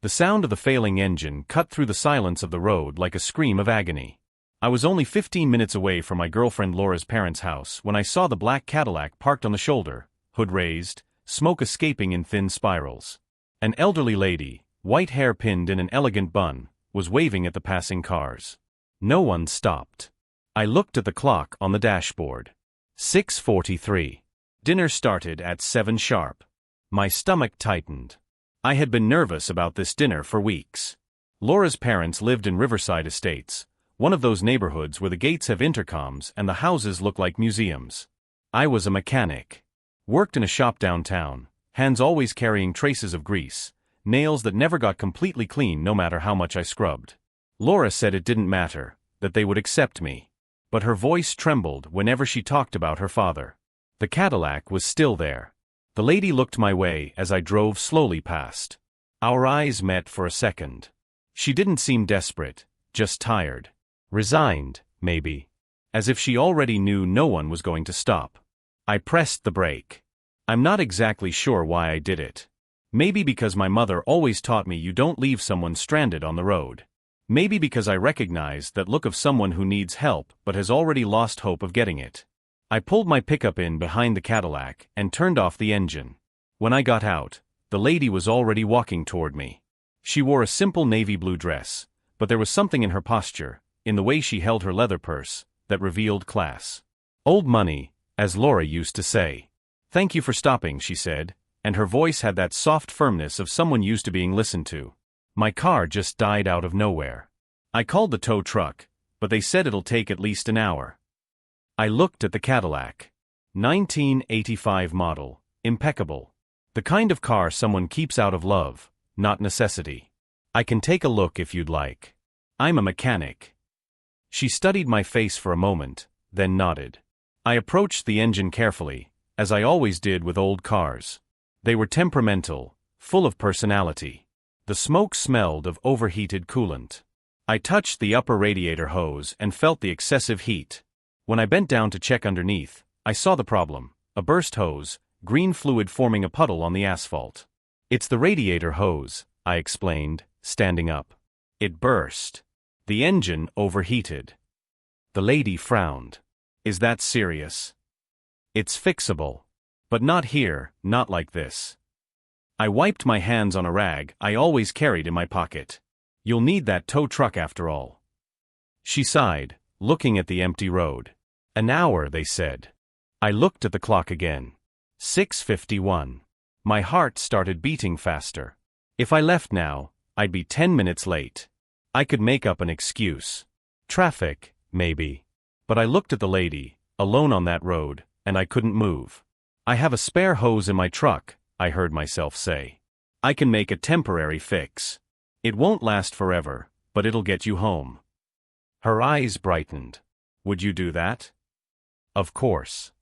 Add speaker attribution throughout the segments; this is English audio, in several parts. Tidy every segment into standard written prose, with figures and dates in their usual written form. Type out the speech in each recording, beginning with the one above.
Speaker 1: The sound of the failing engine cut through the silence of the road like a scream of agony. I was only 15 minutes away from my girlfriend Laura's parents' house when I saw the black Cadillac parked on the shoulder, hood raised, smoke escaping in thin spirals. An elderly lady, white hair pinned in an elegant bun, was waving at the passing cars. No one stopped. I looked at the clock on the dashboard. 6:43. Dinner started at 7 sharp. My stomach tightened. I had been nervous about this dinner for weeks. Laura's parents lived in Riverside Estates, one of those neighborhoods where the gates have intercoms and the houses look like museums. I was a mechanic. Worked in a shop downtown, hands always carrying traces of grease, nails that never got completely clean no matter how much I scrubbed. Laura said it didn't matter, that they would accept me. But her voice trembled whenever she talked about her father. The Cadillac was still there. The lady looked my way as I drove slowly past. Our eyes met for a second. She didn't seem desperate, just tired. Resigned, maybe. As if she already knew no one was going to stop. I pressed the brake. I'm not exactly sure why I did it. Maybe because my mother always taught me you don't leave someone stranded on the road. Maybe because I recognized that look of someone who needs help but has already lost hope of getting it. I pulled my pickup in behind the Cadillac and turned off the engine. When I got out, the lady was already walking toward me. She wore a simple navy blue dress, but there was something in her posture, in the way she held her leather purse, that revealed class. Old money, as Laura used to say. "Thank you for stopping," she said, and her voice had that soft firmness of someone used to being listened to. My car just died out of nowhere. I called the tow truck, but they said it'll take at least an hour. I looked at the Cadillac. 1985 model, impeccable. The kind of car someone keeps out of love, not necessity. "I can take a look if you'd like. I'm a mechanic." She studied my face for a moment, then nodded. I approached the engine carefully, as I always did with old cars. They were temperamental, full of personality. The smoke smelled of overheated coolant. I touched the upper radiator hose and felt the excessive heat. When I bent down to check underneath, I saw the problem: a burst hose, green fluid forming a puddle on the asphalt. "It's the radiator hose," I explained, standing up. "It burst. The engine overheated." The lady frowned. "Is that serious?" "It's fixable. But not here, not like this." I wiped my hands on a rag I always carried in my pocket. "You'll need that tow truck after all." She sighed, looking at the empty road. "An hour," they said. I looked at the clock again. 6:51. My heart started beating faster. If I left now, I'd be 10 minutes late. I could make up an excuse. Traffic, maybe. But I looked at the lady, alone on that road, and I couldn't move. "I have a spare hose in my truck," I heard myself say. "I can make a temporary fix. It won't last forever, but it'll get you home." Her eyes brightened. "Would you do that?" Of course.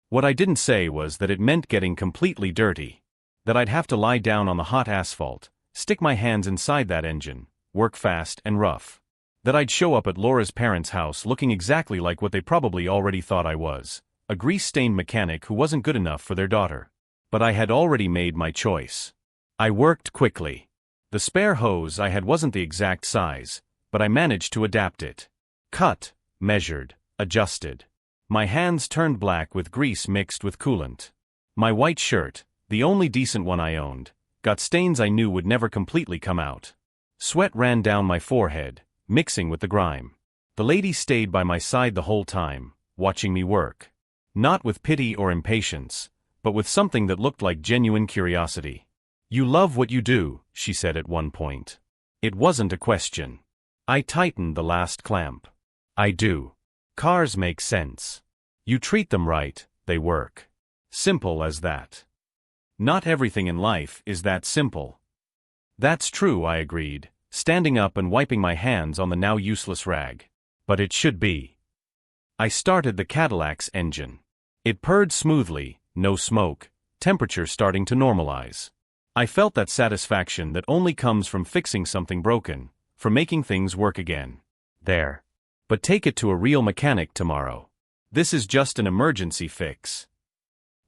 Speaker 1: What I didn't say was that it meant getting completely dirty. That I'd have to lie down on the hot asphalt, stick my hands inside that engine, work fast and rough. That I'd show up at Laura's parents' house looking exactly like what they probably already thought I was, a grease-stained mechanic who wasn't good enough for their daughter. But I had already made my choice. I worked quickly. The spare hose I had wasn't the exact size, but I managed to adapt it. Cut, measured, adjusted. My hands turned black with grease mixed with coolant. My white shirt, the only decent one I owned, got stains I knew would never completely come out. Sweat ran down my forehead, mixing with the grime. The lady stayed by my side the whole time, watching me work. Not with pity or impatience, but with something that looked like genuine curiosity. "You love what you do," she said at one point. It wasn't a question. I tightened the last clamp. "I do. Cars make sense. You treat them right, they work. Simple as that." "Not everything in life is that simple." "That's true," I agreed, standing up and wiping my hands on the now useless rag. "But it should be." I started the Cadillac's engine. It purred smoothly, no smoke, temperature starting to normalize. I felt that satisfaction that only comes from fixing something broken, from making things work again. There. "But take it to a real mechanic tomorrow. This is just an emergency fix."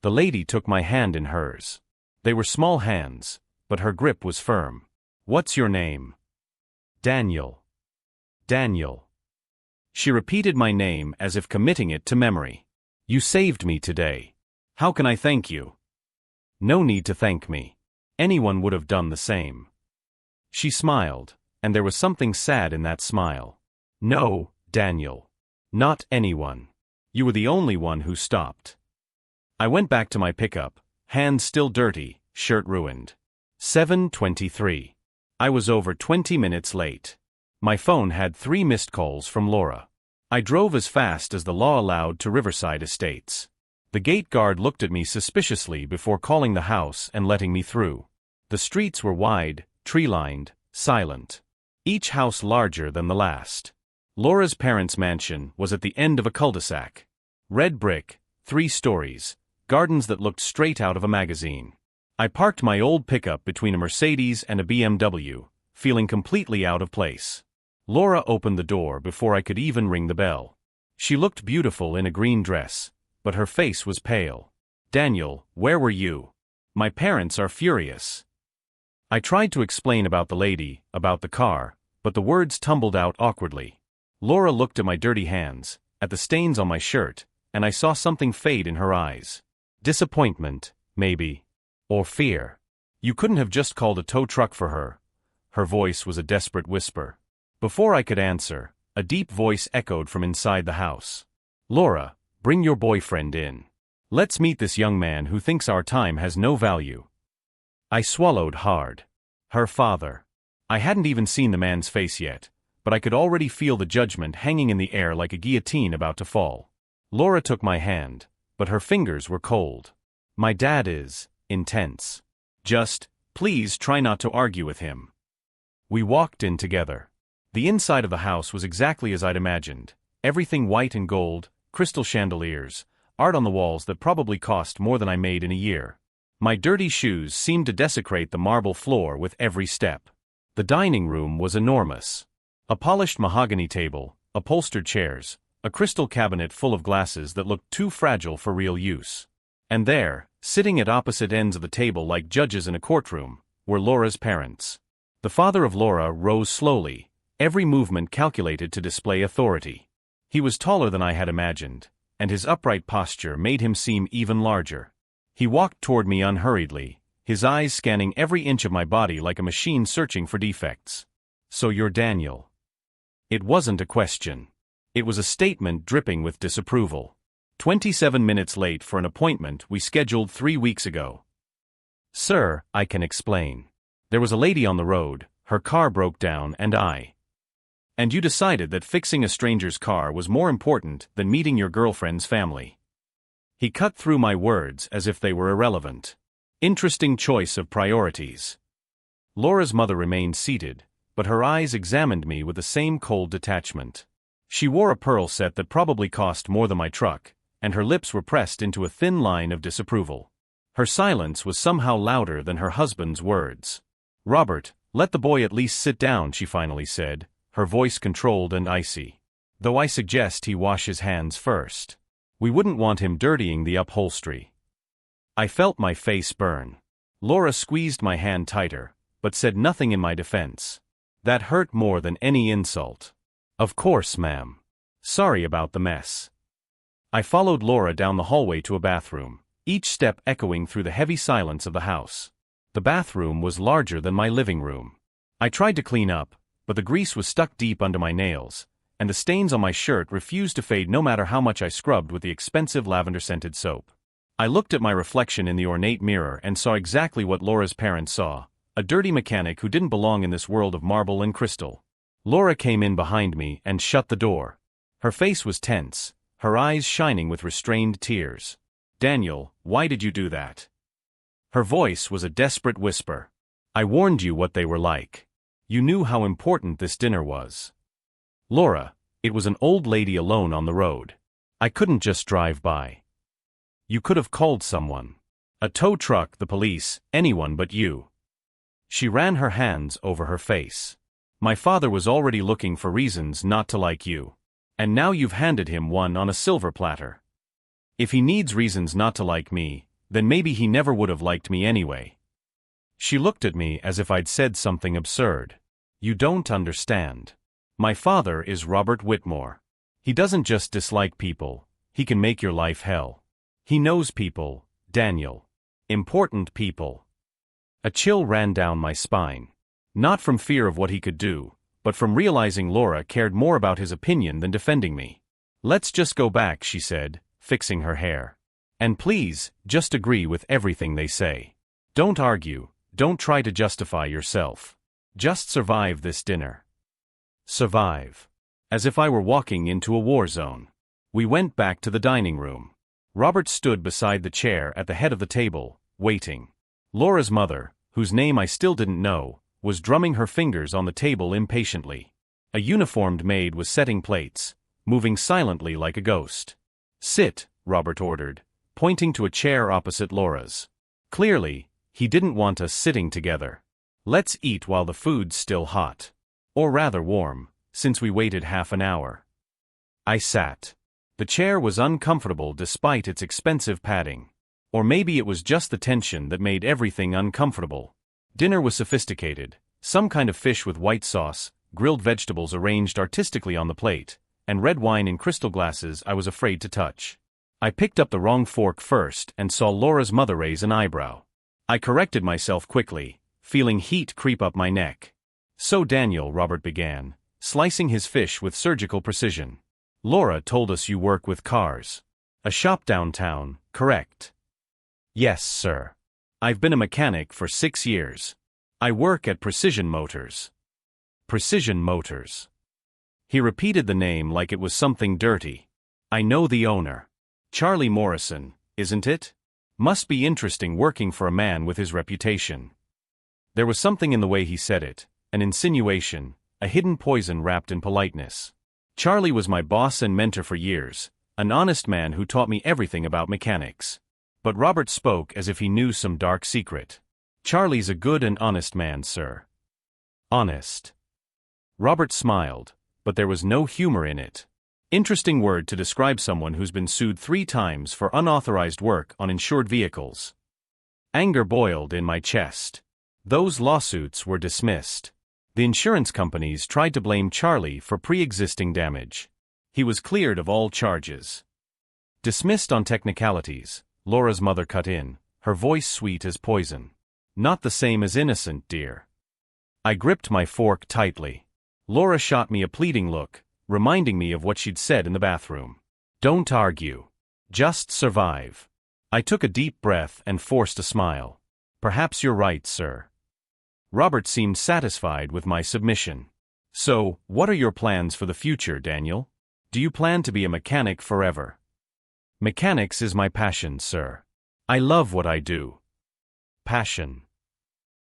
Speaker 1: The lady took my hand in hers. They were small hands, but her grip was firm. What's your name? Daniel. Daniel. She repeated my name as if committing it to memory. You saved me today. How can I thank you? No need to thank me. Anyone would have done the same. She smiled, and there was something sad in that smile. No, Daniel. Not anyone. You were the only one who stopped. I went back to my pickup, hands still dirty, shirt ruined. 7:23. I was over 20 minutes late. My phone had 3 missed calls from Laura. I drove as fast as the law allowed to Riverside Estates. The gate guard looked at me suspiciously before calling the house and letting me through. The streets were wide, tree-lined, silent. Each house larger than the last. Laura's parents' mansion was at the end of a cul-de-sac. Red brick, 3 stories, gardens that looked straight out of a magazine. I parked my old pickup between a Mercedes and a BMW, feeling completely out of place. Laura opened the door before I could even ring the bell. She looked beautiful in a green dress, but her face was pale. Daniel, where were you? My parents are furious. I tried to explain about the lady, about the car, but the words tumbled out awkwardly. Laura looked at my dirty hands, at the stains on my shirt, and I saw something fade in her eyes. Disappointment, maybe. Or fear. You couldn't have just called a tow truck for her. Her voice was a desperate whisper. Before I could answer, a deep voice echoed from inside the house. Laura, bring your boyfriend in. Let's meet this young man who thinks our time has no value. I swallowed hard. Her father. I hadn't even seen the man's face yet, but I could already feel the judgment hanging in the air like a guillotine about to fall. Laura took my hand, but her fingers were cold. My dad is intense. Just, please try not to argue with him. We walked in together. The inside of the house was exactly as I'd imagined. Everything white and gold, crystal chandeliers, art on the walls that probably cost more than I made in a year. My dirty shoes seemed to desecrate the marble floor with every step. The dining room was enormous. A polished mahogany table, upholstered chairs, a crystal cabinet full of glasses that looked too fragile for real use. And there, sitting at opposite ends of the table like judges in a courtroom, were Laura's parents. The father of Laura rose slowly, every movement calculated to display authority. He was taller than I had imagined, and his upright posture made him seem even larger. He walked toward me unhurriedly, his eyes scanning every inch of my body like a machine searching for defects. So you're Daniel. It wasn't a question. It was a statement dripping with disapproval. 27 minutes late for an appointment we scheduled 3 weeks ago. Sir, I can explain. There was a lady on the road, her car broke down and you decided that fixing a stranger's car was more important than meeting your girlfriend's family. He cut through my words as if they were irrelevant. Interesting choice of priorities. Laura's mother remained seated, but her eyes examined me with the same cold detachment. She wore a pearl set that probably cost more than my truck, and her lips were pressed into a thin line of disapproval. Her silence was somehow louder than her husband's words. Robert, let the boy at least sit down, she finally said, her voice controlled and icy. Though I suggest he wash his hands first. We wouldn't want him dirtying the upholstery. I felt my face burn. Laura squeezed my hand tighter, but said nothing in my defense. That hurt more than any insult. Of course, ma'am. Sorry about the mess. I followed Laura down the hallway to a bathroom, each step echoing through the heavy silence of the house. The bathroom was larger than my living room. I tried to clean up, but the grease was stuck deep under my nails, and the stains on my shirt refused to fade no matter how much I scrubbed with the expensive lavender-scented soap. I looked at my reflection in the ornate mirror and saw exactly what Laura's parents saw, a dirty mechanic who didn't belong in this world of marble and crystal. Laura came in behind me and shut the door. Her face was tense, her eyes shining with restrained tears. Daniel, why did you do that? Her voice was a desperate whisper. I warned you what they were like. You knew how important this dinner was. Laura, it was an old lady alone on the road. I couldn't just drive by. You could have called someone. A tow truck, the police, anyone but you. She ran her hands over her face. My father was already looking for reasons not to like you. And now you've handed him one on a silver platter. If he needs reasons not to like me, then maybe he never would have liked me anyway. She looked at me as if I'd said something absurd. You don't understand. My father is Robert Whitmore. He doesn't just dislike people, he can make your life hell. He knows people, Daniel. Important people. A chill ran down my spine. Not from fear of what he could do, but from realizing Laura cared more about his opinion than defending me. Let's just go back, she said, fixing her hair. And please, just agree with everything they say. Don't argue, don't try to justify yourself. Just survive this dinner. Survive. As if I were walking into a war zone. We went back to the dining room. Robert stood beside the chair at the head of the table, waiting. Laura's mother, whose name I still didn't know, was drumming her fingers on the table impatiently. A uniformed maid was setting plates, moving silently like a ghost. Sit, Robert ordered, pointing to a chair opposite Laura's. Clearly, he didn't want us sitting together. Let's eat while the food's still hot. Or rather warm, since we waited half an hour. I sat. The chair was uncomfortable despite its expensive padding. Or maybe it was just the tension that made everything uncomfortable. Dinner was sophisticated, some kind of fish with white sauce, grilled vegetables arranged artistically on the plate, and red wine in crystal glasses I was afraid to touch. I picked up the wrong fork first and saw Laura's mother raise an eyebrow. I corrected myself quickly, feeling heat creep up my neck. So Daniel, Robert began, slicing his fish with surgical precision. Laura told us you work with cars. A shop downtown, correct? Yes, sir. I've been a mechanic for 6 years. I work at Precision Motors. Precision Motors. He repeated the name like it was something dirty. I know the owner. Charlie Morrison, isn't it? Must be interesting working for a man with his reputation. There was something in the way he said it, an insinuation, a hidden poison wrapped in politeness. Charlie was my boss and mentor for years, an honest man who taught me everything about mechanics. But Robert spoke as if he knew some dark secret. Charlie's a good and honest man, sir. Honest. Robert smiled, but there was no humor in it. Interesting word to describe someone who's been sued 3 times for unauthorized work on insured vehicles. Anger boiled in my chest. Those lawsuits were dismissed. The insurance companies tried to blame Charlie for pre-existing damage. He was cleared of all charges. Dismissed on technicalities, Laura's mother cut in, her voice sweet as poison. Not the same as innocent, dear. I gripped my fork tightly. Laura shot me a pleading look, reminding me of what she'd said in the bathroom. Don't argue. Just survive. I took a deep breath and forced a smile. Perhaps you're right, sir. Robert seemed satisfied with my submission. So, what are your plans for the future, Daniel? Do you plan to be a mechanic forever? Mechanics is my passion, sir. I love what I do. Passion.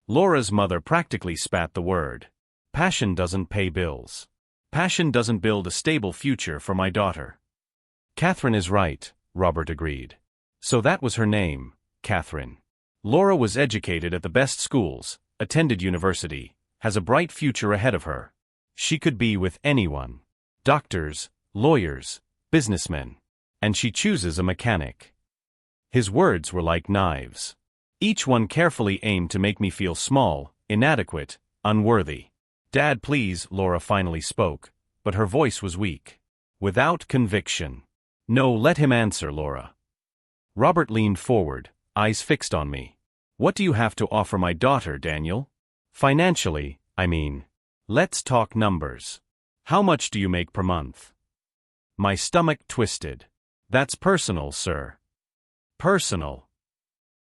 Speaker 1: Laura's mother practically spat the word. Passion doesn't pay bills. Passion doesn't build a stable future for my daughter. Catherine is right, Robert agreed. So that was her name, Catherine. Laura was educated at the best schools, attended university, has a bright future ahead of her. She could be with anyone. Doctors, lawyers, businessmen. And she chooses a mechanic. His words were like knives. Each one carefully aimed to make me feel small, inadequate, unworthy. Dad, please, Laura finally spoke, but her voice was weak. Without conviction. No, let him answer, Laura. Robert leaned forward, eyes fixed on me. What do you have to offer my daughter, Daniel? Financially, I mean. Let's talk numbers. How much do you make per month? My stomach twisted. That's personal, sir. Personal.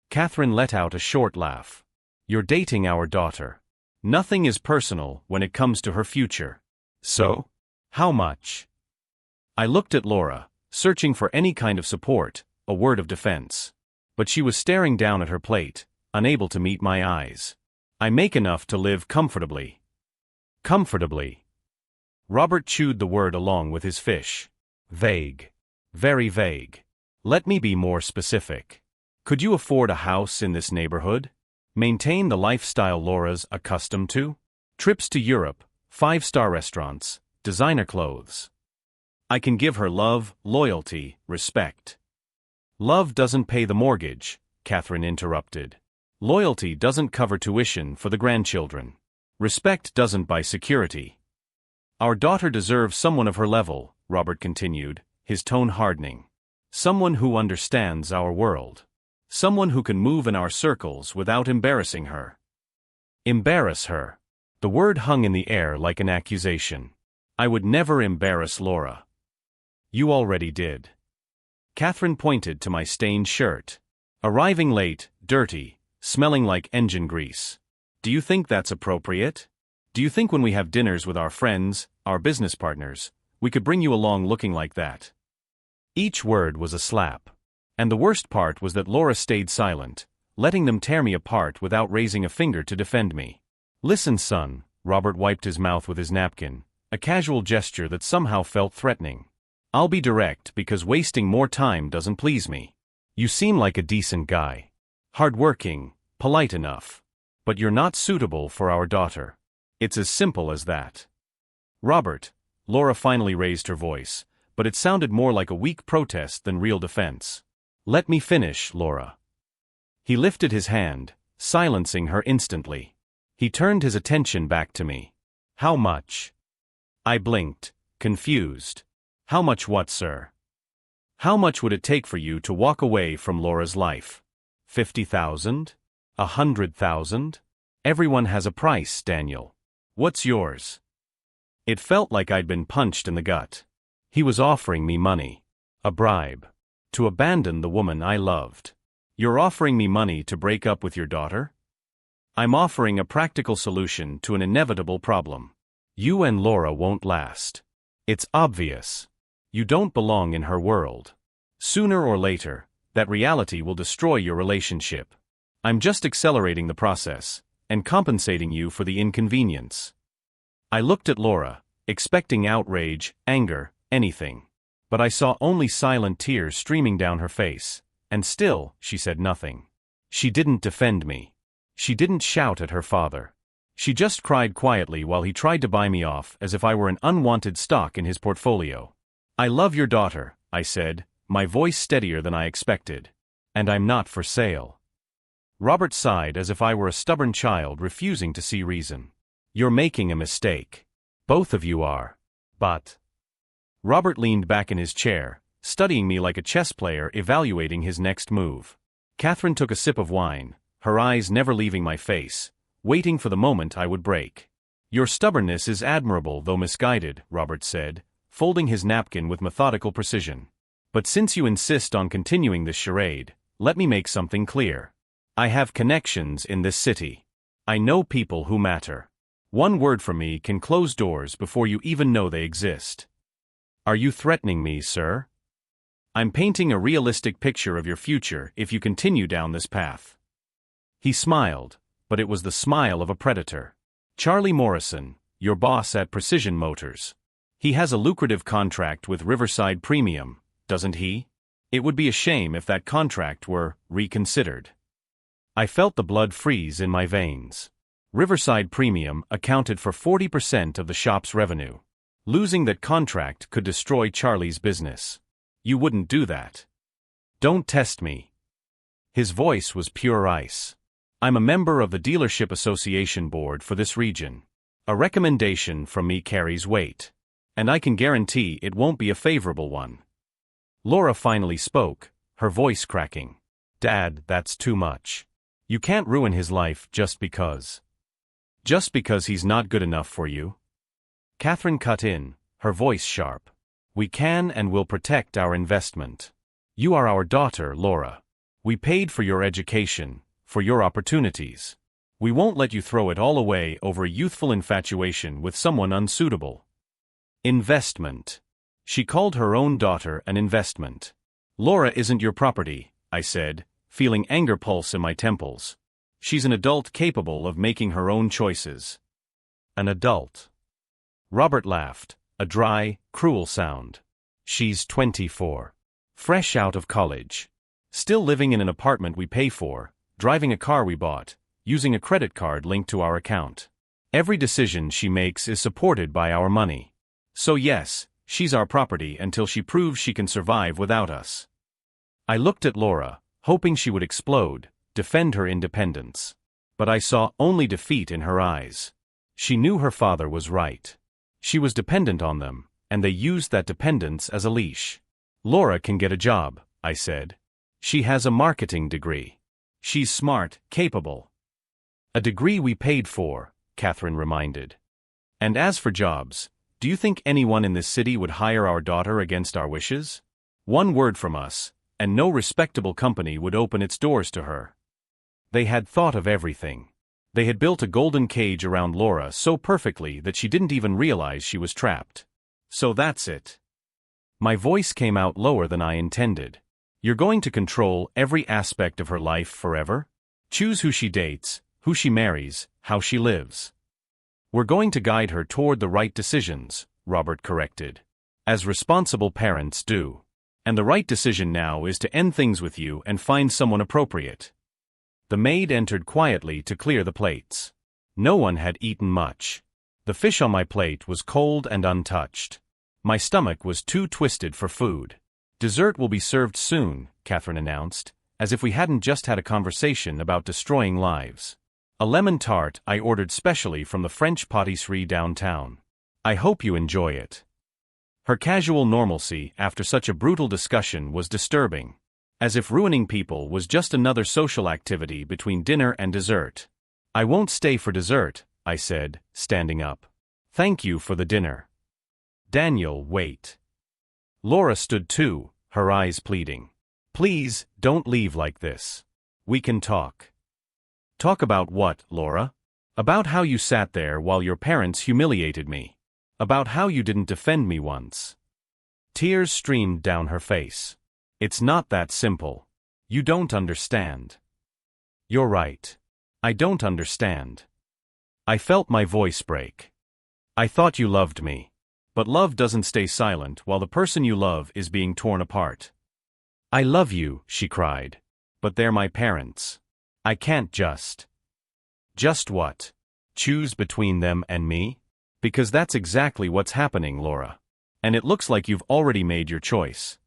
Speaker 1: Catherine let out a short laugh. You're dating our daughter. Nothing is personal when it comes to her future. So? How much? I looked at Laura, searching for any kind of support, a word of defense. But she was staring down at her plate, unable to meet my eyes. I make enough to live comfortably. Comfortably. Robert chewed the word along with his fish. Vague. Very vague. Let me be more specific. Could you afford a house in this neighborhood? Maintain the lifestyle Laura's accustomed to? Trips to Europe, 5-star restaurants, designer clothes. I can give her love, loyalty, respect. Love doesn't pay the mortgage, Catherine interrupted. Loyalty doesn't cover tuition for the grandchildren. Respect doesn't buy security. Our daughter deserves someone of her level, Robert continued, his tone hardening. Someone who understands our world. Someone who can move in our circles without embarrassing her. Embarrass her. The word hung in the air like an accusation. I would never embarrass Laura. You already did. Catherine pointed to my stained shirt. Arriving late, dirty, smelling like engine grease. Do you think that's appropriate? Do you think when we have dinners with our friends, our business partners, we could bring you along looking like that? Each word was a slap. And the worst part was that Laura stayed silent, letting them tear me apart without raising a finger to defend me. Listen, son, Robert wiped his mouth with his napkin, a casual gesture that somehow felt threatening. I'll be direct because wasting more time doesn't please me. You seem like a decent guy. Hardworking, polite enough. But you're not suitable for our daughter. It's as simple as that. Robert, Laura finally raised her voice, but it sounded more like a weak protest than real defense. Let me finish, Laura. He lifted his hand, silencing her instantly. He turned his attention back to me. How much? I blinked, confused. How much what, sir? How much would it take for you to walk away from Laura's life? 50,000? 100,000? Everyone has a price, Daniel. What's yours? It felt like I'd been punched in the gut. He was offering me money. A bribe. To abandon the woman I loved. You're offering me money to break up with your daughter? I'm offering a practical solution to an inevitable problem. You and Laura won't last. It's obvious. You don't belong in her world. Sooner or later, that reality will destroy your relationship. I'm just accelerating the process, and compensating you for the inconvenience. I looked at Laura, expecting outrage, anger, anything. But I saw only silent tears streaming down her face, and still, she said nothing. She didn't defend me. She didn't shout at her father. She just cried quietly while he tried to buy me off as if I were an unwanted stock in his portfolio. I love your daughter, I said, my voice steadier than I expected. And I'm not for sale. Robert sighed as if I were a stubborn child refusing to see reason. You're making a mistake. Both of you are. But... Robert leaned back in his chair, studying me like a chess player evaluating his next move. Catherine took a sip of wine, her eyes never leaving my face, waiting for the moment I would break. Your stubbornness is admirable though misguided, Robert said, folding his napkin with methodical precision. But since you insist on continuing this charade, let me make something clear. I have connections in this city. I know people who matter. One word from me can close doors before you even know they exist. Are you threatening me, sir? I'm painting a realistic picture of your future if you continue down this path. He smiled, but it was the smile of a predator. Charlie Morrison, your boss at Precision Motors. He has a lucrative contract with Riverside Premium, doesn't he? It would be a shame if that contract were reconsidered. I felt the blood freeze in my veins. Riverside Premium accounted for 40% of the shop's revenue. Losing that contract could destroy Charlie's business. You wouldn't do that. Don't test me. His voice was pure ice. I'm a member of the Dealership Association Board for this region. A recommendation from me carries weight. And I can guarantee it won't be a favorable one. Laura finally spoke, her voice cracking. Dad, that's too much. You can't ruin his life just because. Just because he's not good enough for you? Catherine cut in, her voice sharp. We can and will protect our investment. You are our daughter, Laura. We paid for your education, for your opportunities. We won't let you throw it all away over a youthful infatuation with someone unsuitable. Investment. She called her own daughter an investment. Laura isn't your property, I said, feeling anger pulse in my temples. She's an adult capable of making her own choices. An adult. Robert laughed, a dry, cruel sound. She's 24. Fresh out of college. Still living in an apartment we pay for, driving a car we bought, using a credit card linked to our account. Every decision she makes is supported by our money. So yes, she's our property until she proves she can survive without us. I looked at Laura, hoping she would explode, defend her independence. But I saw only defeat in her eyes. She knew her father was right. She was dependent on them, and they used that dependence as a leash. Laura can get a job, I said. She has a marketing degree. She's smart, capable. A degree we paid for, Catherine reminded. And as for jobs, do you think anyone in this city would hire our daughter against our wishes? One word from us, and no respectable company would open its doors to her. They had thought of everything. They had built a golden cage around Laura so perfectly that she didn't even realize she was trapped. So that's it. My voice came out lower than I intended. You're going to control every aspect of her life forever? Choose who she dates, who she marries, how she lives. We're going to guide her toward the right decisions, Robert corrected. As responsible parents do. And the right decision now is to end things with you and find someone appropriate. The maid entered quietly to clear the plates. No one had eaten much. The fish on my plate was cold and untouched. My stomach was too twisted for food. Dessert will be served soon, Catherine announced, as if we hadn't just had a conversation about destroying lives. A lemon tart I ordered specially from the French patisserie downtown. I hope you enjoy it. Her casual normalcy after such a brutal discussion was disturbing. As if ruining people was just another social activity between dinner and dessert. I won't stay for dessert, I said, standing up. Thank you for the dinner. Daniel, wait. Laura stood too, her eyes pleading. Please, don't leave like this. We can talk. Talk about what, Laura? About how you sat there while your parents humiliated me. About how you didn't defend me once. Tears streamed down her face. It's not that simple. You don't understand. You're right. I don't understand. I felt my voice break. I thought you loved me. But love doesn't stay silent while the person you love is being torn apart. I love you, she cried. But they're my parents. I can't just. Just what? Choose between them and me? Because that's exactly what's happening, Laura. And it looks like you've already made your choice.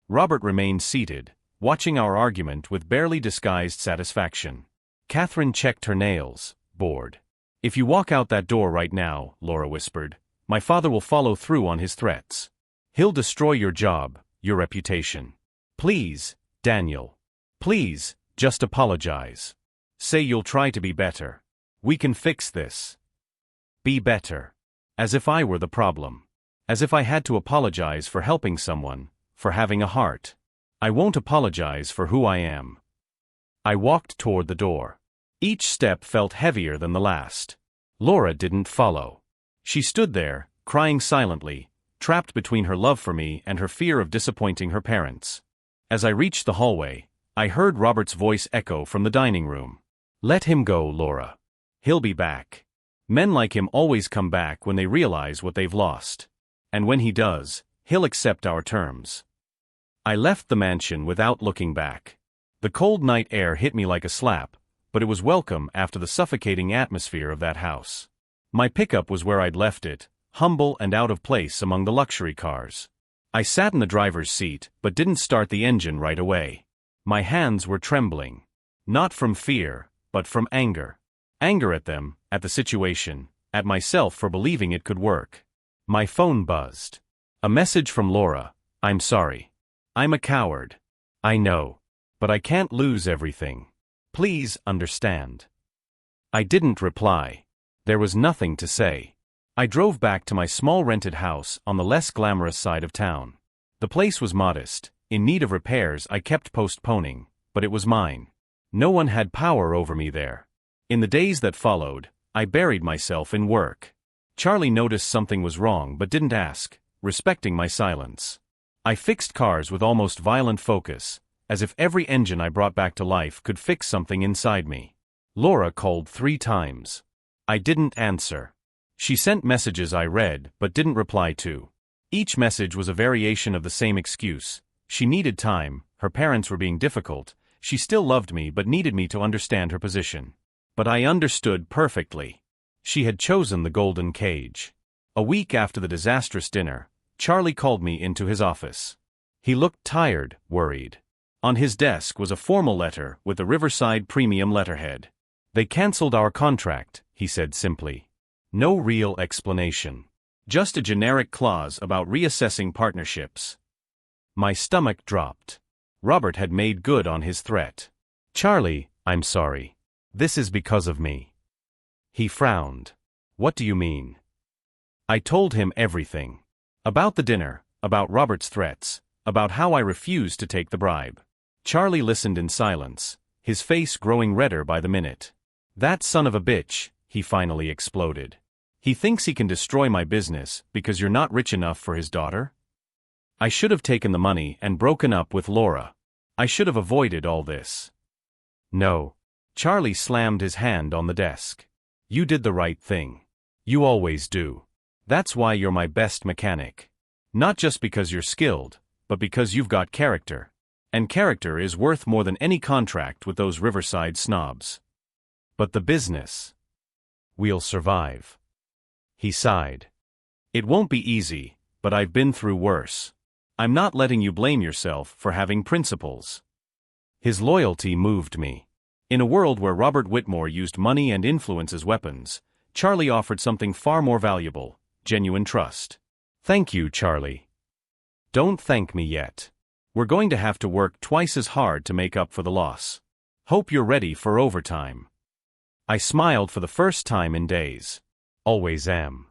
Speaker 1: Robert remained seated, watching our argument with barely disguised satisfaction. Catherine checked her nails, bored. If you walk out that door right now, Laura whispered, my father will follow through on his threats. He'll destroy your job, your reputation. Please, Daniel. Please, just apologize. Say you'll try to be better. We can fix this. Be better. As if I were the problem. As if I had to apologize for helping someone, for having a heart. I won't apologize for who I am. I walked toward the door. Each step felt heavier than the last. Laura didn't follow. She stood there, crying silently, trapped between her love for me and her fear of disappointing her parents. As I reached the hallway, I heard Robert's voice echo from the dining room. Let him go, Laura. He'll be back. Men like him always come back when they realize what they've lost. And when he does, he'll accept our terms. I left the mansion without looking back. The cold night air hit me like a slap, but it was welcome after the suffocating atmosphere of that house. My pickup was where I'd left it, humble and out of place among the luxury cars. I sat in the driver's seat but didn't start the engine right away. My hands were trembling. Not from fear, but from anger. Anger at them, at the situation, at myself for believing it could work. My phone buzzed. A message from Laura. I'm sorry. I'm a coward. I know. But I can't lose everything. Please understand. I didn't reply. There was nothing to say. I drove back to my small rented house on the less glamorous side of town. The place was modest, in need of repairs I kept postponing, but it was mine. No one had power over me there. In the days that followed, I buried myself in work. Charlie noticed something was wrong but didn't ask, respecting my silence. I fixed cars with almost violent focus, as if every engine I brought back to life could fix something inside me. Laura called 3 times. I didn't answer. She sent messages I read but didn't reply to. Each message was a variation of the same excuse. She needed time, her parents were being difficult, she still loved me but needed me to understand her position. But I understood perfectly. She had chosen the golden cage. A week after the disastrous dinner, Charlie called me into his office. He looked tired, worried. On his desk was a formal letter with the Riverside Premium letterhead. "They cancelled our contract," he said simply. No real explanation. Just a generic clause about reassessing partnerships. My stomach dropped. Robert had made good on his threat. "Charlie, I'm sorry. This is because of me." He frowned. "What do you mean?" I told him everything. About the dinner, about Robert's threats, about how I refused to take the bribe. Charlie listened in silence, his face growing redder by the minute. "That son of a bitch," he finally exploded. "He thinks he can destroy my business because you're not rich enough for his daughter?" I should have taken the money and broken up with Laura. I should have avoided all this. No. Charlie slammed his hand on the desk. "You did the right thing. You always do. That's why you're my best mechanic. Not just because you're skilled, but because you've got character. And character is worth more than any contract with those Riverside snobs. But the business. We'll survive." He sighed. "It won't be easy, but I've been through worse. I'm not letting you blame yourself for having principles." His loyalty moved me. In a world where Robert Whitmore used money and influence as weapons, Charlie offered something far more valuable: genuine trust. "Thank you, Charlie." "Don't thank me yet. We're going to have to work twice as hard to make up for the loss. Hope you're ready for overtime." I smiled for the first time in days. Always am.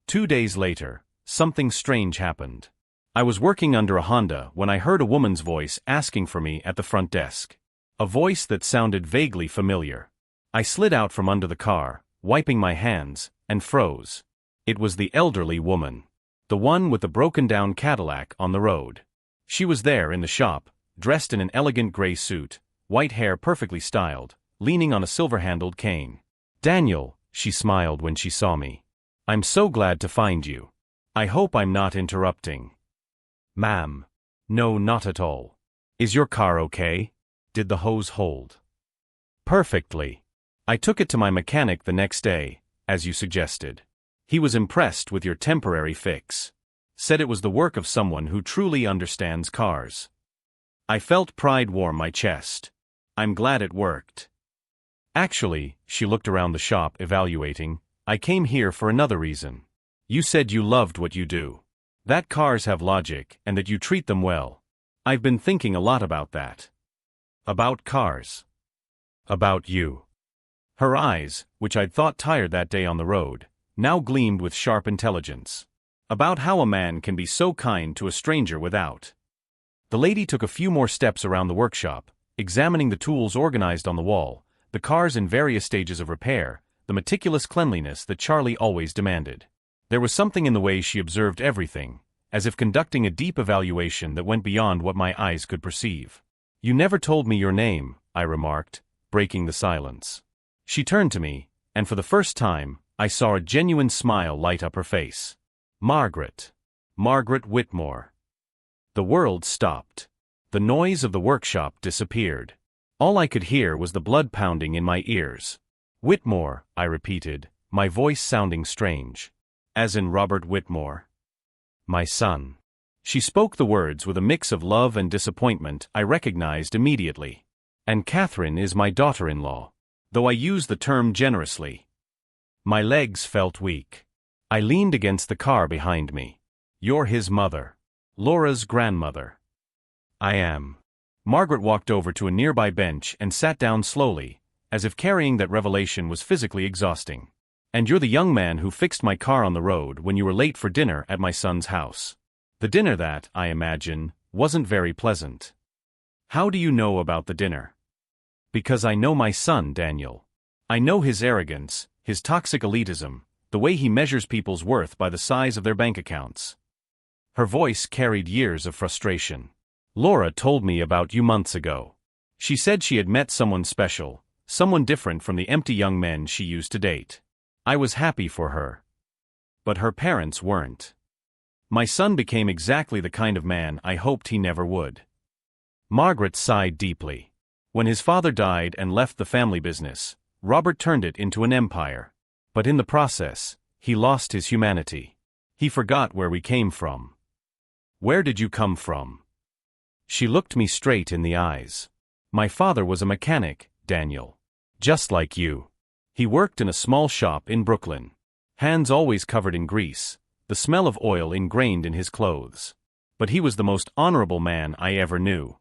Speaker 1: 2 days later, something strange happened. I was working under a Honda when I heard a woman's voice asking for me at the front desk. A voice that sounded vaguely familiar. I slid out from under the car, wiping my hands, and froze. It was the elderly woman. The one with the broken-down Cadillac on the road. She was there in the shop, dressed in an elegant gray suit, white hair perfectly styled, leaning on a silver-handled cane. "Daniel," she smiled when she saw me. "I'm so glad to find you. I hope I'm not interrupting." "Ma'am." "No, not at all. Is your car okay? Did the hose hold?" "Perfectly. I took it to my mechanic the next day, as you suggested. He was impressed with your temporary fix. Said it was the work of someone who truly understands cars." I felt pride warm my chest. I'm glad it worked. "Actually," she looked around the shop evaluating, "I came here for another reason. You said you loved what you do. That cars have logic and that you treat them well. I've been thinking a lot about that. About cars. About you." Her eyes, which I'd thought tired that day on the road, now gleamed with sharp intelligence. About how a man can be so kind to a stranger without. The lady took a few more steps around the workshop, examining the tools organized on the wall, the cars in various stages of repair, the meticulous cleanliness that Charlie always demanded. There was something in the way she observed everything, as if conducting a deep evaluation that went beyond what my eyes could perceive. "You never told me your name," I remarked, breaking the silence. She turned to me, and for the first time, I saw a genuine smile light up her face. "Margaret. Margaret Whitmore." The world stopped. The noise of the workshop disappeared. All I could hear was the blood pounding in my ears. "Whitmore," I repeated, my voice sounding strange. "As in Robert Whitmore?" "My son." She spoke the words with a mix of love and disappointment I recognized immediately. "And Catherine is my daughter-in-law," though I use the term generously. My legs felt weak. I leaned against the car behind me. "You're his mother. Laura's grandmother." "I am." Margaret walked over to a nearby bench and sat down slowly, as if carrying that revelation was physically exhausting. "And you're the young man who fixed my car on the road when you were late for dinner at my son's house. The dinner that, I imagine, wasn't very pleasant." "How do you know about the dinner?" "Because I know my son, Daniel. I know his arrogance, his toxic elitism, the way he measures people's worth by the size of their bank accounts." Her voice carried years of frustration. "Laura told me about you months ago. She said she had met someone special, someone different from the empty young men she used to date. I was happy for her. But her parents weren't. My son became exactly the kind of man I hoped he never would." Margaret sighed deeply. "When his father died and left the family business, Robert turned it into an empire. But in the process, he lost his humanity. He forgot where we came from." "Where did you come from?" She looked me straight in the eyes. My father was a mechanic, Daniel. Just like you. He worked in a small shop in Brooklyn. Hands always covered in grease, the smell of oil ingrained in his clothes. But he was the most honorable man I ever knew.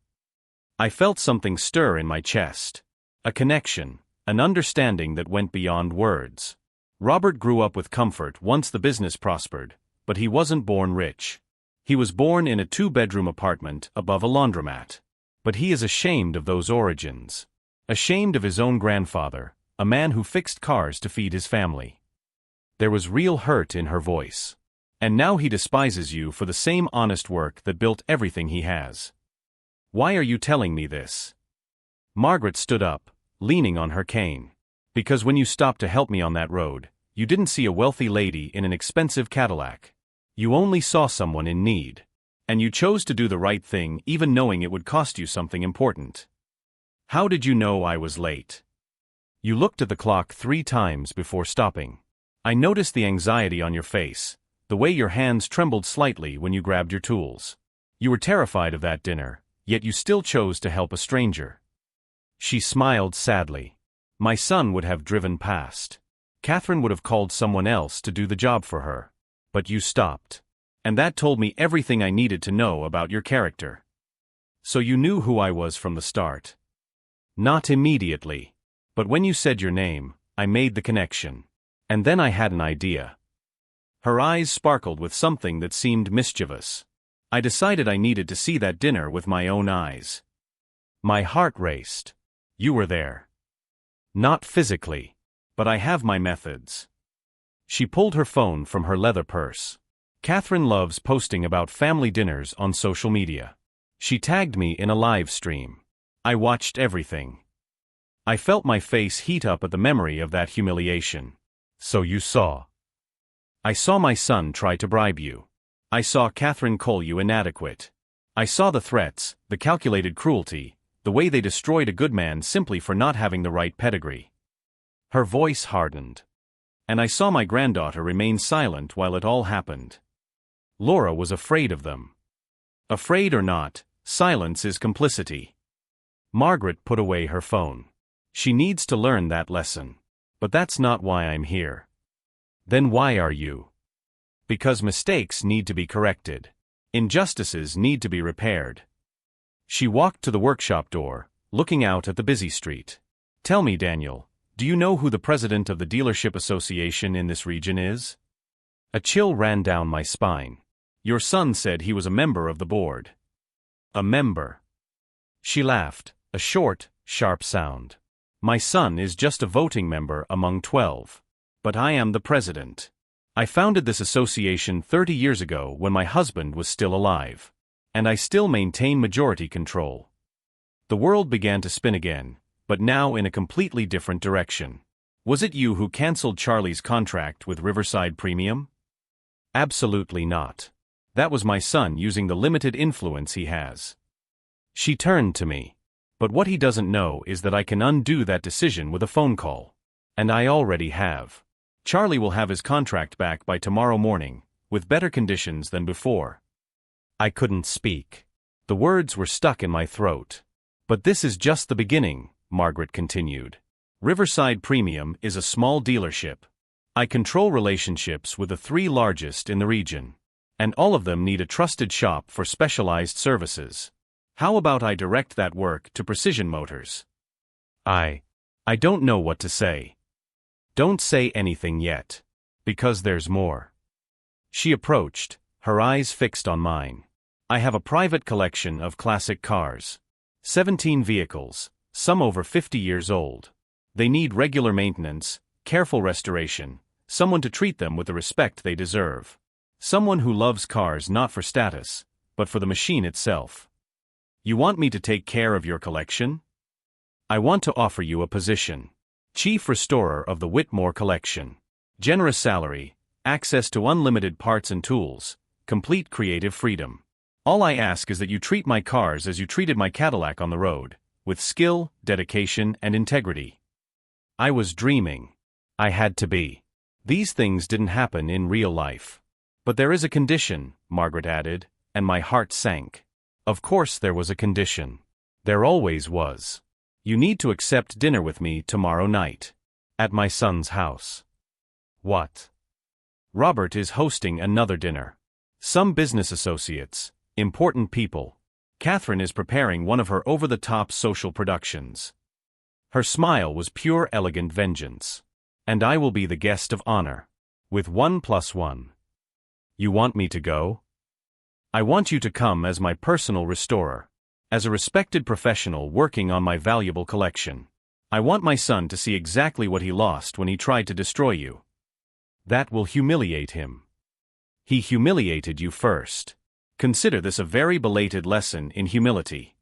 Speaker 1: I felt something stir in my chest. A connection, an understanding that went beyond words. Robert grew up with comfort once the business prospered, but he wasn't born rich. He was born in a 2-bedroom apartment above a laundromat. But he is ashamed of those origins. Ashamed of his own grandfather, a man who fixed cars to feed his family. There was real hurt in her voice. And now he despises you for the same honest work that built everything he has. Why are you telling me this? Margaret stood up, leaning on her cane. Because when you stopped to help me on that road, you didn't see a wealthy lady in an expensive Cadillac. You only saw someone in need. And you chose to do the right thing even knowing it would cost you something important. How did you know I was late? You looked at the clock 3 times before stopping. I noticed the anxiety on your face, the way your hands trembled slightly when you grabbed your tools. You were terrified of that dinner, yet you still chose to help a stranger. She smiled sadly. My son would have driven past. Catherine would have called someone else to do the job for her. But you stopped. And that told me everything I needed to know about your character. So you knew who I was from the start. Not immediately. But when you said your name, I made the connection. And then I had an idea. Her eyes sparkled with something that seemed mischievous. I decided I needed to see that dinner with my own eyes. My heart raced. You were there. Not physically. But I have my methods. She pulled her phone from her leather purse. Catherine loves posting about family dinners on social media. She tagged me in a live stream. I watched everything. I felt my face heat up at the memory of that humiliation. So you saw. I saw my son try to bribe you. I saw Catherine call you inadequate. I saw the threats, the calculated cruelty, the way they destroyed a good man simply for not having the right pedigree. Her voice hardened. And I saw my granddaughter remain silent while it all happened. Laura was afraid of them. Afraid or not, silence is complicity. Margaret put away her phone. She needs to learn that lesson. But that's not why I'm here. Then why are you? Because mistakes need to be corrected. Injustices need to be repaired. She walked to the workshop door, looking out at the busy street. Tell me, Daniel, do you know who the president of the dealership association in this region is? A chill ran down my spine. Your son said he was a member of the board. A member. She laughed, a short, sharp sound. My son is just a voting member among 12. But I am the president. I founded this association 30 years ago when my husband was still alive. And I still maintain majority control. The world began to spin again, but now in a completely different direction. Was it you who canceled Charlie's contract with Riverside Premium? Absolutely not. That was my son using the limited influence he has. She turned to me. But what he doesn't know is that I can undo that decision with a phone call. And I already have. Charlie will have his contract back by tomorrow morning, with better conditions than before. I couldn't speak. The words were stuck in my throat. But this is just the beginning, Margaret continued. Riverside Premium is a small dealership. I control relationships with the 3 largest in the region. And all of them need a trusted shop for specialized services. How about I direct that work to Precision Motors? I don't know what to say. Don't say anything yet. Because there's more. She approached, her eyes fixed on mine. I have a private collection of classic cars. 17 vehicles, some over 50 years old. They need regular maintenance, careful restoration, someone to treat them with the respect they deserve. Someone who loves cars not for status, but for the machine itself. You want me to take care of your collection? I want to offer you a position. Chief Restorer of the Whitmore Collection. Generous salary, access to unlimited parts and tools, complete creative freedom. All I ask is that you treat my cars as you treated my Cadillac on the road, with skill, dedication, and integrity. I was dreaming. I had to be. These things didn't happen in real life. But there is a condition, Margaret added, and my heart sank. Of course there was a condition. There always was. You need to accept dinner with me tomorrow night. At my son's house. What? Robert is hosting another dinner. Some business associates, important people. Catherine is preparing one of her over-the-top social productions. Her smile was pure elegant vengeance. And I will be the guest of honor. With 1+1. You want me to go? I want you to come as my personal restorer. As a respected professional working on my valuable collection. I want my son to see exactly what he lost when he tried to destroy you. That will humiliate him. He humiliated you first. Consider this a very belated lesson in humility.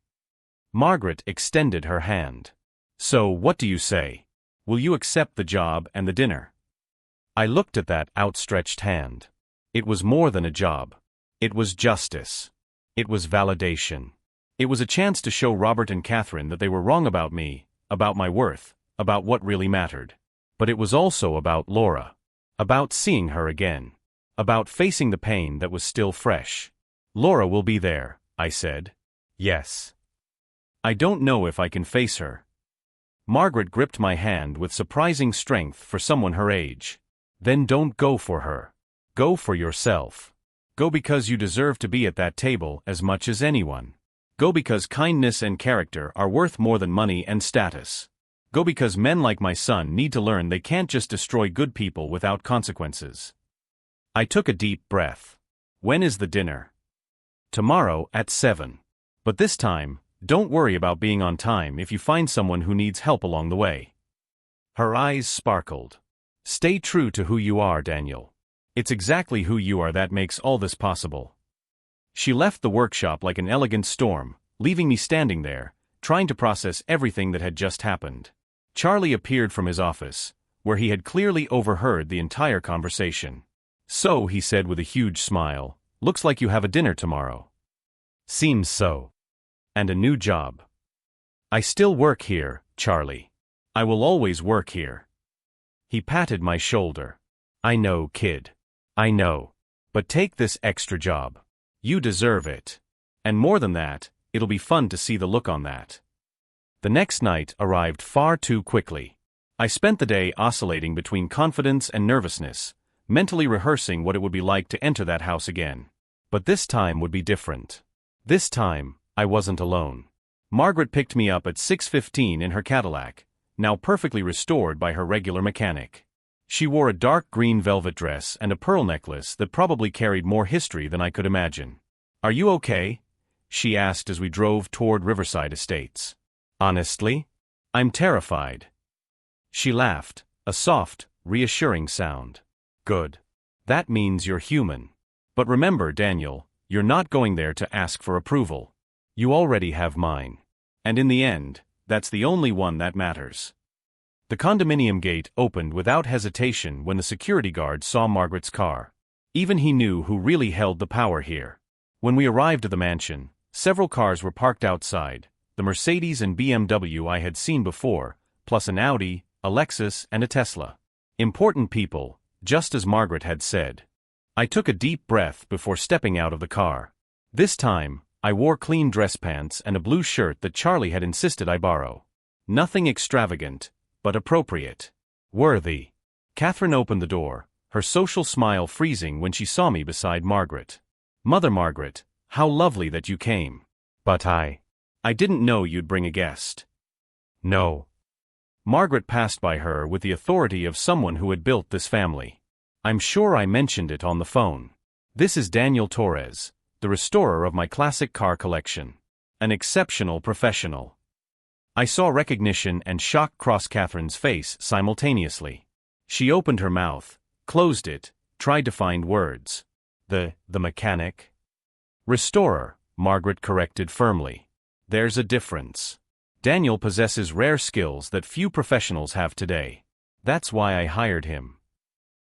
Speaker 1: Margaret extended her hand. So, what do you say? Will you accept the job and the dinner? I looked at that outstretched hand. It was more than a job. It was justice. It was validation. It was a chance to show Robert and Catherine that they were wrong about me, about my worth, about what really mattered. But it was also about Laura. About seeing her again. About facing the pain that was still fresh. Laura will be there, I said. Yes. I don't know if I can face her. Margaret gripped my hand with surprising strength for someone her age. Then don't go for her. Go for yourself. Go because you deserve to be at that table as much as anyone. Go because kindness and character are worth more than money and status. Go because men like my son need to learn they can't just destroy good people without consequences. I took a deep breath. When is the dinner? Tomorrow at 7. But this time, don't worry about being on time if you find someone who needs help along the way. Her eyes sparkled. Stay true to who you are, Daniel. It's exactly who you are that makes all this possible. She left the workshop like an elegant storm, leaving me standing there, trying to process everything that had just happened. Charlie appeared from his office, where he had clearly overheard the entire conversation. So, he said with a huge smile, looks like you have a dinner tomorrow. Seems so. And a new job. I still work here, Charlie. I will always work here. He patted my shoulder. I know, kid. I know. But take this extra job. You deserve it. And more than that, it'll be fun to see the look on that. The next night arrived far too quickly. I spent the day oscillating between confidence and nervousness, mentally rehearsing what it would be like to enter that house again. But this time would be different. This time, I wasn't alone. Margaret picked me up at 6:15 in her Cadillac, now perfectly restored by her regular mechanic. She wore a dark green velvet dress and a pearl necklace that probably carried more history than I could imagine. Are you okay? She asked as we drove toward Riverside Estates. Honestly? I'm terrified. She laughed, a soft, reassuring sound. Good. That means you're human. But remember, Daniel, you're not going there to ask for approval. You already have mine. And in the end, that's the only one that matters. The condominium gate opened without hesitation when the security guard saw Margaret's car. Even he knew who really held the power here. When we arrived at the mansion, several cars were parked outside, the Mercedes and BMW I had seen before, plus an Audi, a Lexus, and a Tesla. Important people, just as Margaret had said. I took a deep breath before stepping out of the car. This time, I wore clean dress pants and a blue shirt that Charlie had insisted I borrow. Nothing extravagant, but appropriate. Worthy. Catherine opened the door, her social smile freezing when she saw me beside Margaret. Mother Margaret, how lovely that you came. But I didn't know you'd bring a guest. No. Margaret passed by her with the authority of someone who had built this family. I'm sure I mentioned it on the phone. This is Daniel Torres, the restorer of my classic car collection. An exceptional professional. I saw recognition and shock cross Catherine's face simultaneously. She opened her mouth, closed it, tried to find words. The mechanic? Restorer, Margaret corrected firmly. There's a difference. Daniel possesses rare skills that few professionals have today. That's why I hired him.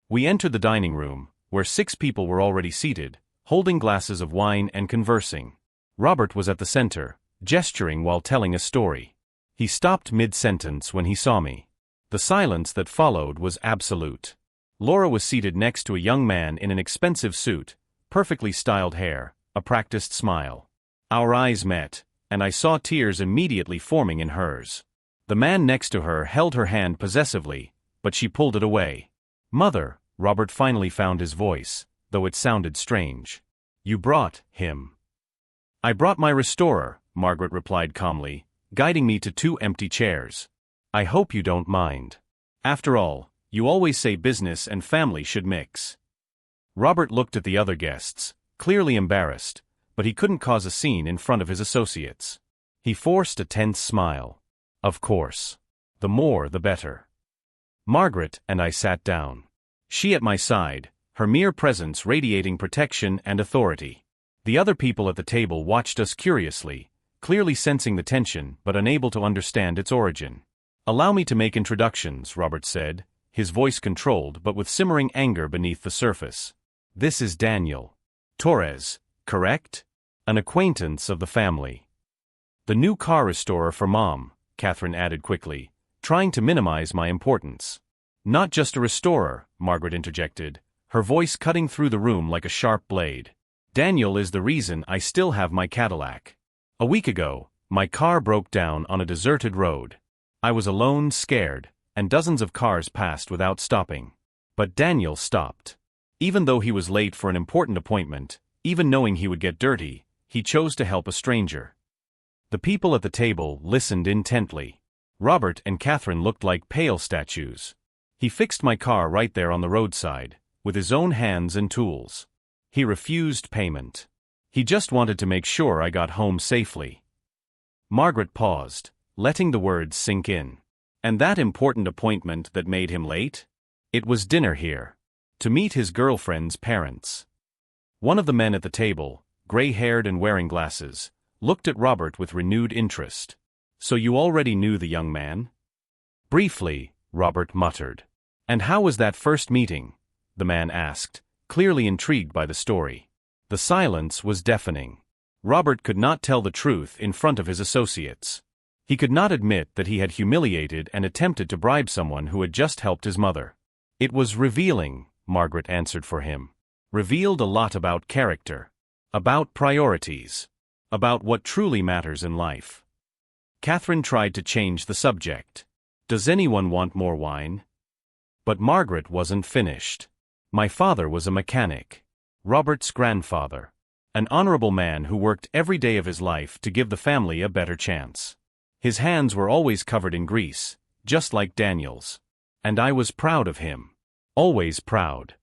Speaker 1: We entered the dining room, where 6 people were already seated, holding glasses of wine and conversing. Robert was at the center, gesturing while telling a story. He stopped mid-sentence when he saw me. The silence that followed was absolute. Laura was seated next to a young man in an expensive suit, perfectly styled hair, a practiced smile. Our eyes met, and I saw tears immediately forming in hers. The man next to her held her hand possessively, but she pulled it away. "Mother," Robert finally found his voice, though it sounded strange. "You brought him." "I brought my restorer," Margaret replied calmly, guiding me to 2 empty chairs. "I hope you don't mind. After all, you always say business and family should mix." Robert looked at the other guests, clearly embarrassed, but he couldn't cause a scene in front of his associates. He forced a tense smile. "Of course. The more the better." Margaret and I sat down. She at my side, her mere presence radiating protection and authority. The other people at the table watched us curiously, clearly sensing the tension but unable to understand its origin. "Allow me to make introductions," Robert said, his voice controlled but with simmering anger beneath the surface. "This is Daniel Torres, correct? An acquaintance of the family." "The new car restorer for Mom," Catherine added quickly, trying to minimize my importance. "Not just a restorer," Margaret interjected, her voice cutting through the room like a sharp blade. "Daniel is the reason I still have my Cadillac. A week ago, my car broke down on a deserted road. I was alone, scared, and dozens of cars passed without stopping. But Daniel stopped. Even though he was late for an important appointment, even knowing he would get dirty, he chose to help a stranger." The people at the table listened intently. Robert and Catherine looked like pale statues. "He fixed my car right there on the roadside, with his own hands and tools. He refused payment. He just wanted to make sure I got home safely." Margaret paused, letting the words sink in. "And that important appointment that made him late? It was dinner here. To meet his girlfriend's parents." One of the men at the table, gray-haired and wearing glasses, looked at Robert with renewed interest. "So you already knew the young man?" "Briefly," Robert muttered. "And how was that first meeting?" the man asked, clearly intrigued by the story. The silence was deafening. Robert could not tell the truth in front of his associates. He could not admit that he had humiliated and attempted to bribe someone who had just helped his mother. "It was revealing," Margaret answered for him. "Revealed a lot about character. About priorities. About what truly matters in life." Catherine tried to change the subject. "Does anyone want more wine?" But Margaret wasn't finished. "My father was a mechanic. Robert's grandfather. An honorable man who worked every day of his life to give the family a better chance. His hands were always covered in grease, just like Daniel's. And I was proud of him. Always proud."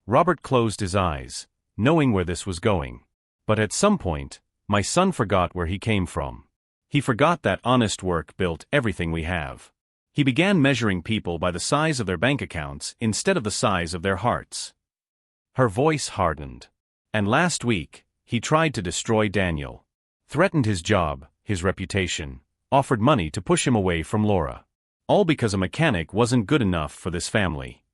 Speaker 1: Robert closed his eyes, knowing where this was going. "But at some point, my son forgot where he came from. He forgot that honest work built everything we have. He began measuring people by the size of their bank accounts instead of the size of their hearts." Her voice hardened. "And last week, he tried to destroy Daniel. Threatened his job, his reputation, offered money to push him away from Laura. All because a mechanic wasn't good enough for this family."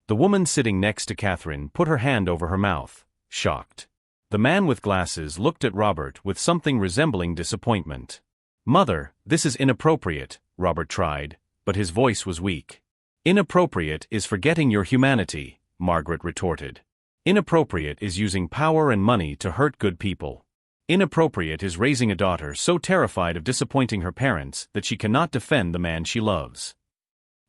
Speaker 1: The woman sitting next to Catherine put her hand over her mouth, shocked. The man with glasses looked at Robert with something resembling disappointment. "Mother, this is inappropriate," Robert tried, but his voice was weak. "Inappropriate is forgetting your humanity," Margaret retorted. "Inappropriate is using power and money to hurt good people. Inappropriate is raising a daughter so terrified of disappointing her parents that she cannot defend the man she loves."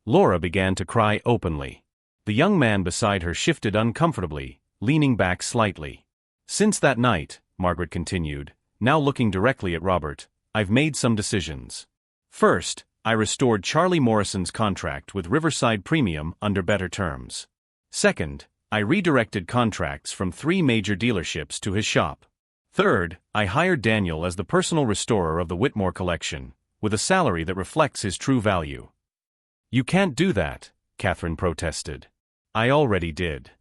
Speaker 1: Laura began to cry openly. The young man beside her shifted uncomfortably, leaning back slightly. "Since that night," Margaret continued, now looking directly at Robert, "I've made some decisions. First, I restored Charlie Morrison's contract with Riverside Premium under better terms. Second, I redirected contracts from 3 major dealerships to his shop. Third, I hired Daniel as the personal restorer of the Whitmore collection, with a salary that reflects his true value." "You can't do that," Catherine protested. "I already did."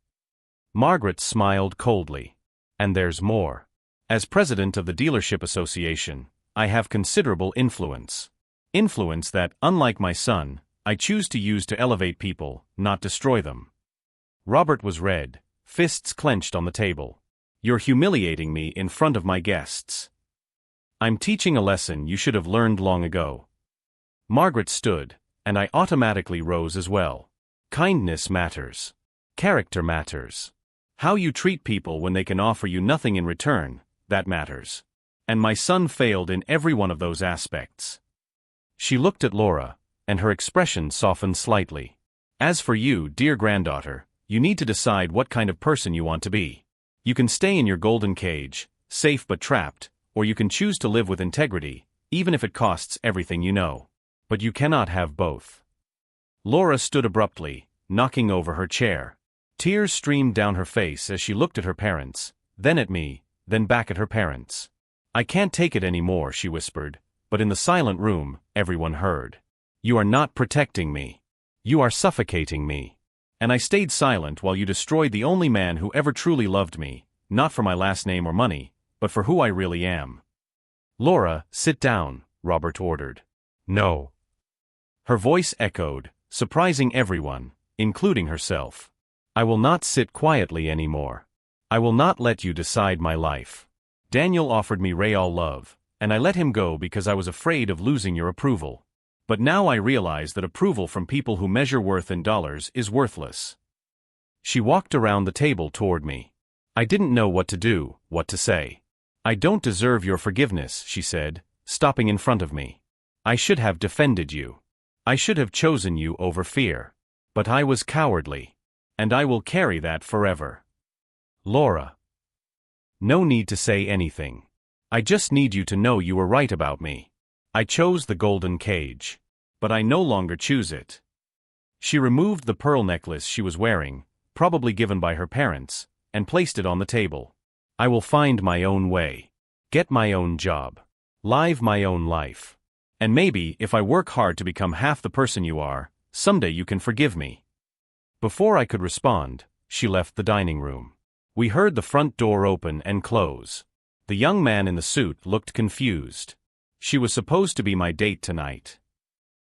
Speaker 1: Margaret smiled coldly. "And there's more. As president of the Dealership Association, I have considerable influence. Influence that, unlike my son, I choose to use to elevate people, not destroy them." Robert was red, fists clenched on the table. "You're humiliating me in front of my guests. I'm teaching a lesson you should have learned long ago." Margaret stood, and I automatically rose as well. Kindness matters. Character matters. How you treat people when they can offer you nothing in return, that matters. And my son failed in every one of those aspects. She looked at Laura, and her expression softened slightly. As for you, dear granddaughter, you need to decide what kind of person you want to be. You can stay in your golden cage, safe but trapped, or you can choose to live with integrity, even if it costs everything you know. But you cannot have both. Laura stood abruptly, knocking over her chair. Tears streamed down her face as she looked at her parents, then at me, then back at her parents. I can't take it anymore, she whispered, but in the silent room, everyone heard. You are not protecting me. You are suffocating me. And I stayed silent while you destroyed the only man who ever truly loved me, not for my last name or money, but for who I really am. Laura, sit down, Robert ordered. No. Her voice echoed, surprising everyone, including herself. I will not sit quietly anymore. I will not let you decide my life. Daniel offered me Real love, and I let him go because I was afraid of losing your approval. But now I realize that approval from people who measure worth in dollars is worthless. She walked around the table toward me. I didn't know what to do, what to say. I don't deserve your forgiveness, she said, stopping in front of me. I should have defended you. I should have chosen you over fear. But I was cowardly. And I will carry that forever. Laura. No need to say anything. I just need you to know you were right about me. I chose the golden cage. But I no longer choose it. She removed the pearl necklace she was wearing, probably given by her parents, and placed it on the table. I will find my own way. Get my own job. Live my own life. And maybe, if I work hard to become half the person you are, someday you can forgive me. Before I could respond, she left the dining room. We heard the front door open and close. The young man in the suit looked confused. She was supposed to be my date tonight.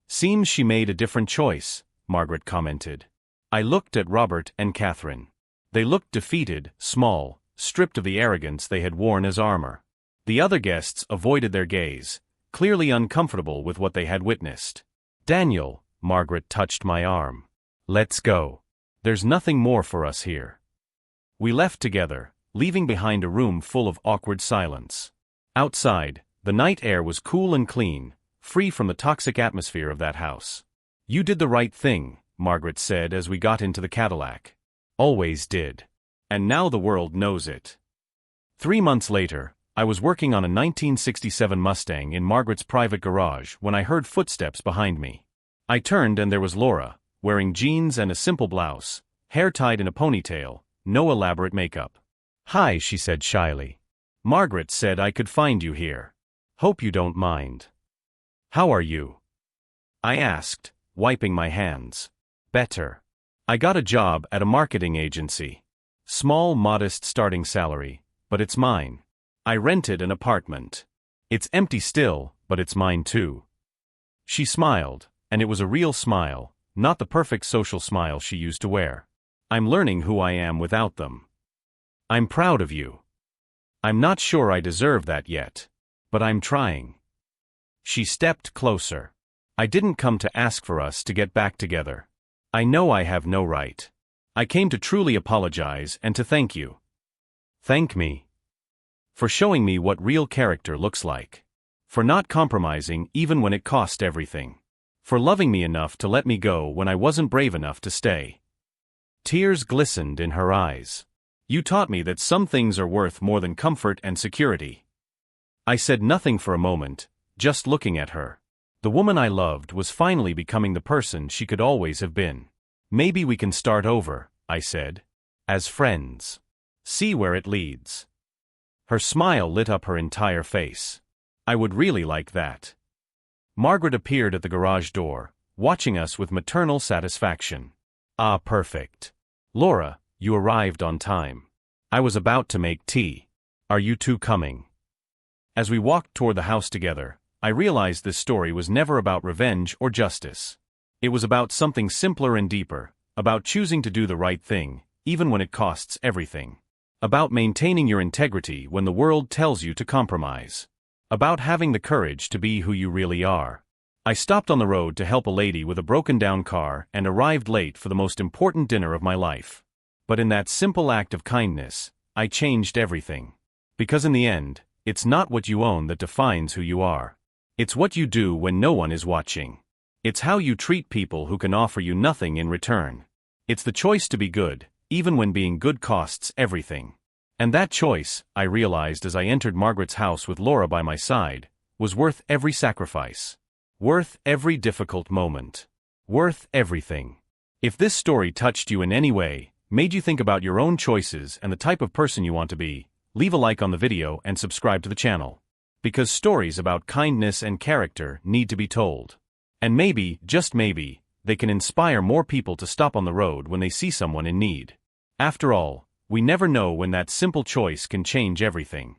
Speaker 1: Seems she made a different choice, Margaret commented. I looked at Robert and Catherine. They looked defeated, small, stripped of the arrogance they had worn as armor. The other guests avoided their gaze, clearly uncomfortable with what they had witnessed. Daniel, Margaret touched my arm. Let's go. There's nothing more for us here. We left together, leaving behind a room full of awkward silence. Outside, the night air was cool and clean, free from the toxic atmosphere of that house. You did the right thing, Margaret said as we got into the Cadillac. Always did. And now the world knows it. 3 months later, I was working on a 1967 Mustang in Margaret's private garage when I heard footsteps behind me. I turned and there was Laura, wearing jeans and a simple blouse, hair tied in a ponytail, no elaborate makeup. Hi, she said shyly. Margaret said I could find you here. Hope you don't mind. How are you? I asked, wiping my hands. Better. I got a job at a marketing agency. Small, modest starting salary, but it's mine. I rented an apartment. It's empty still, but it's mine too. She smiled, and it was a real smile, not the perfect social smile she used to wear. I'm learning who I am without them. I'm proud of you. I'm not sure I deserve that yet, but I'm trying. She stepped closer. I didn't come to ask for us to get back together. I know I have no right. I came to truly apologize and to thank you. Thank me. For showing me what real character looks like. For not compromising even when it cost everything. For loving me enough to let me go when I wasn't brave enough to stay. Tears glistened in her eyes. You taught me that some things are worth more than comfort and security. I said nothing for a moment, just looking at her. The woman I loved was finally becoming the person she could always have been. Maybe we can start over, I said. As friends. See where it leads. Her smile lit up her entire face. I would really like that. Margaret appeared at the garage door, watching us with maternal satisfaction. Ah, perfect. Laura, you arrived on time. I was about to make tea. Are you two coming? As we walked toward the house together, I realized this story was never about revenge or justice. It was about something simpler and deeper, about choosing to do the right thing, even when it costs everything. About maintaining your integrity when the world tells you to compromise. About having the courage to be who you really are. I stopped on the road to help a lady with a broken-down car and arrived late for the most important dinner of my life. But in that simple act of kindness, I changed everything. Because in the end, It's not what you own that defines who you are. It's what you do when no one is watching. It's how you treat people who can offer you nothing in return. It's the choice to be good, even when being good costs everything. And that choice, I realized as I entered Margaret's house with Laura by my side, was worth every sacrifice. Worth every difficult moment. Worth everything. If this story touched you in any way, made you think about your own choices and the type of person you want to be, leave a like on the video and subscribe to the channel. Because stories about kindness and character need to be told. And maybe, just maybe, they can inspire more people to stop on the road when they see someone in need. After all, we never know when that simple choice can change everything.